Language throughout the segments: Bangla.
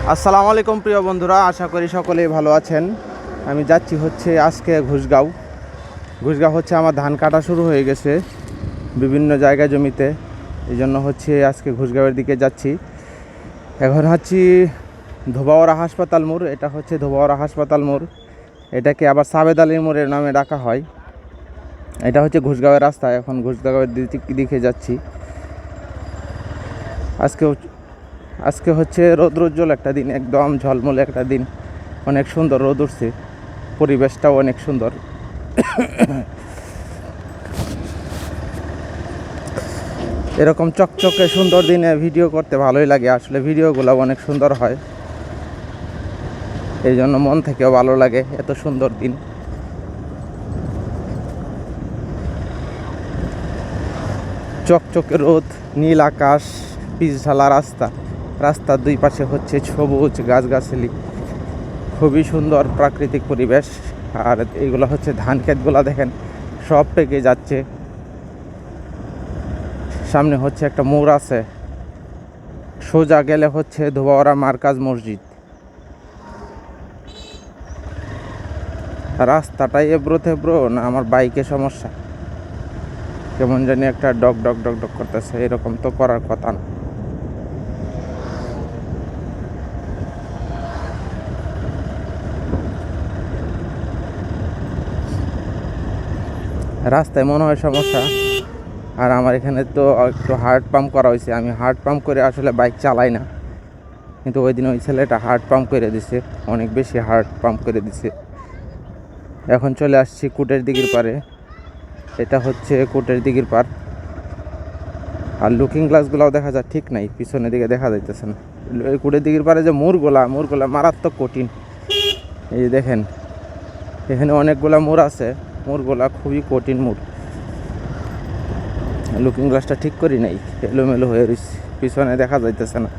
আসসালামু আলাইকুম প্রিয় বন্ধুরা, আশা করি সকলেই ভালো আছেন। আমি যাচ্ছি হচ্ছে আজকে ঘুষগাঁও হচ্ছে আমার ধান কাটা শুরু হয়ে গেছে বিভিন্ন জায়গায় জমিতে, এই জন্য হচ্ছে আজকে ঘুষগাঁওয়ের দিকে যাচ্ছি। এখন হচ্ছি ধোবাওড়া হাসপাতাল মোড়, এটা হচ্ছে ধোবাওড়া হাসপাতাল মোড়, এটাকে আবার সাবেদ আলীর মোড়ের নামে ডাকা হয়। এটা হচ্ছে ঘুষগাঁওয়ের রাস্তা। এখন ঘুষগাঁওয়ের দিকে যাচ্ছি। আজকে হচ্ছে রৌদ্রোজ্জ্বল একটা দিন, একদম ঝলমলে একটা দিন, অনেক সুন্দর রোদ উঠছে, পরিবেশটাও অনেক সুন্দর। এরকম চকচকে সুন্দর দিনে ভিডিও করতে ভালোই লাগে, আসলে ভিডিওগুলো অনেক সুন্দর হয়, এই জন্য মন থেকেও ভালো লাগে। এত সুন্দর দিন, চকচকে রোদ, নীল আকাশ, পিচ ঢালা রাস্তার দুই পাশে হচ্ছে সবুজ গাছগাছালি, খুবই সুন্দর প্রাকৃতিক পরিবেশ। আর এইগুলো হচ্ছে ধান ক্ষেতগুলো দেখেন সব পেকে যাচ্ছে। সামনে হচ্ছে একটা মোড় আছে, সোজা গেলে হচ্ছে ধোবাওড়া মার্কাজ মসজিদ। রাস্তাটাই এবড়ো থেবড়ো না আমার বাইকে সমস্যা, কেমন জানি একটা ডক ডক ডক ডক করতেছে, এরকম তো করার কথা না। রাস্তায় মনে হয় সমস্যা। আর আমার এখানে তো একটু হার্ট পাম্প করা হয়েছে, আমি হার্ট পাম্প করে আসলে বাইক চালাই না, কিন্তু ওই দিন ওই ছেলেটা হার্ট পাম্প করে দিছে, অনেক বেশি হার্ট পাম্প করে দিছে। এখন চলে আসছি কুটের দিঘির পারে, এটা হচ্ছে কুটের দিঘির পার। আর লুকিং গ্লাসগুলোও দেখা যায় ঠিক নাই, পিছনের দিকে দেখা যাইতেছে না। এই কুটের দিঘির পারে যে মোড়গুলা মারাত্মক কঠিন। এই দেখেন এখানে অনেকগুলা মোড় আছে, মোড়গুলা খুবই কঠিন মোড়। লুকিং গ্লাসটা ঠিক করি নাই, এলোমেলো হয়ে রয়েছে, পিছনে দেখা যাইতেছে না।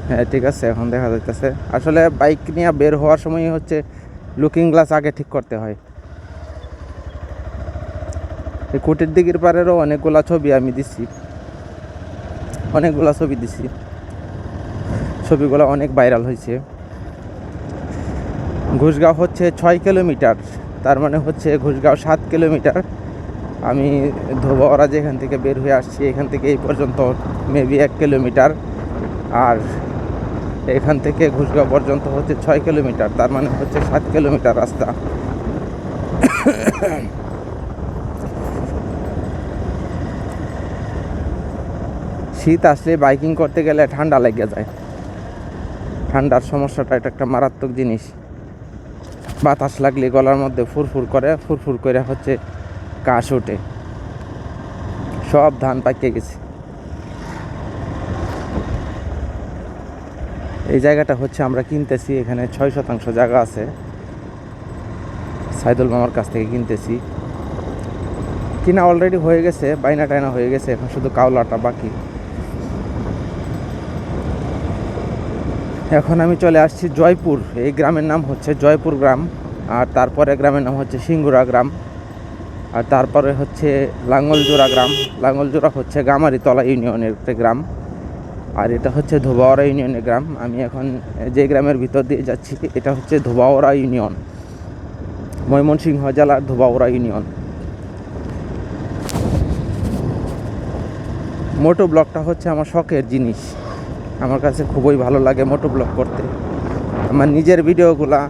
হ্যাঁ ঠিক আছে, এখন দেখা যাইতেছে। আসলে বাইক নিয়ে বের হওয়ার সময় হচ্ছে লুকিং গ্লাস আগে ঠিক করতে হয়। এই কুটির দিঘির পাড়েরও অনেকগুলা ছবি আমি দিছি, ছবিগুলো অনেক ভাইরাল হয়েছে। ঘুষগাঁও হচ্ছে 6 কিলোমিটার, তার মানে হচ্ছে ঘুষগাঁও 7 কিলোমিটার। আমি ধোবাওড়া যেখান থেকে বের হয়ে আসছি এখান থেকে এই পর্যন্ত মেবি 1 কিলোমিটার, আর এখান থেকে ঘুষগাঁও পর্যন্ত হচ্ছে 6 কিলোমিটার, তার মানে হচ্ছে 7 কিলোমিটার রাস্তা। শীত আসলে বাইকিং করতে গেলে ঠান্ডা লেগে যায়, ঠান্ডার সমস্যাটা এটা একটা মারাত্মক জিনিস। বাতাস লাগলে গলার মধ্যে ফুরফুর করে হচ্ছে কাশ ওঠে। সব ধান পাকিয়ে গেছে। এই জায়গাটা হচ্ছে আমরা কিনতেছি, এখানে 6 শতাংশ জায়গা আছে, সাইদুল মামার কাছ থেকে কিনতেছি। কিনা অলরেডি হয়ে গেছে, বাইনা টাইনা হয়ে গেছে, এখন শুধু কাওলাটা বাকি। এখন আমি চলে আসছি জয়পুর, এই গ্রামের নাম হচ্ছে জয়পুর গ্রাম, আর তারপরে গ্রামের নাম হচ্ছে সিঙ্গুরা গ্রাম, আর তারপরে হচ্ছে লাঙ্গলজোড়া গ্রাম। লাঙ্গলজোড়া হচ্ছে গামারিতলা ইউনিয়নের একটা গ্রাম, আর এটা হচ্ছে ধোবাওড়া ইউনিয়নের গ্রাম। আমি এখন যে গ্রামের ভিতর দিয়ে যাচ্ছি এটা হচ্ছে ধোবাওড়া ইউনিয়ন, ময়মনসিংহ জেলার ধোবাওড়া ইউনিয়ন। মোটো ব্লগটা হচ্ছে আমার শখের জিনিস, আমার কাছে খুবই ভালো লাগে মোটো ব্লগ করতে। আমার নিজের ভিডিওগুলা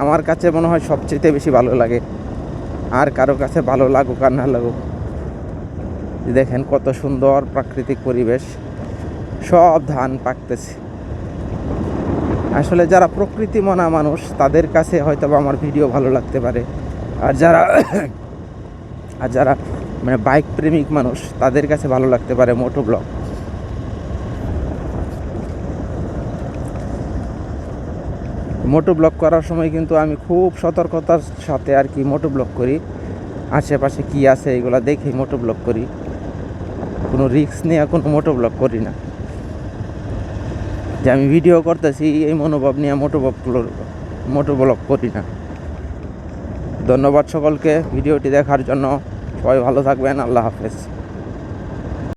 আমার কাছে মনে হয় সবচেয়ে বেশি ভালো লাগে, আর কারো কাছে ভালো লাগুক আর না লাগুক। দেখেন কত সুন্দর প্রাকৃতিক পরিবেশ, সব ধান পাকতেছে। আসলে যারা প্রকৃতি মনা মানুষ তাদের কাছে হয়তো আমার ভিডিও ভালো লাগতে পারে, আর যারা মানে বাইক প্রেমিক মানুষ তাদের কাছে ভালো লাগতে পারে মোটো ব্লগ। মোটো ব্লগ করার সময় কিন্তু আমি খুব সতর্কতার সাথে আর কি মোটো ব্লগ করি, আশেপাশে কি আছে এগুলো দেখে মোটো ব্লগ করি, কোনো রিস্ক নিয়ে কোনো মোটো ব্লগ করি না। যে আমি ভিডিও করতেছি এই মনোভাব নিয়ে মোটো ব্লগ করি না। ধন্যবাদ সকলকে ভিডিওটি দেখার জন্য, সবাই ভালো থাকবেন, আল্লাহ হাফেজ।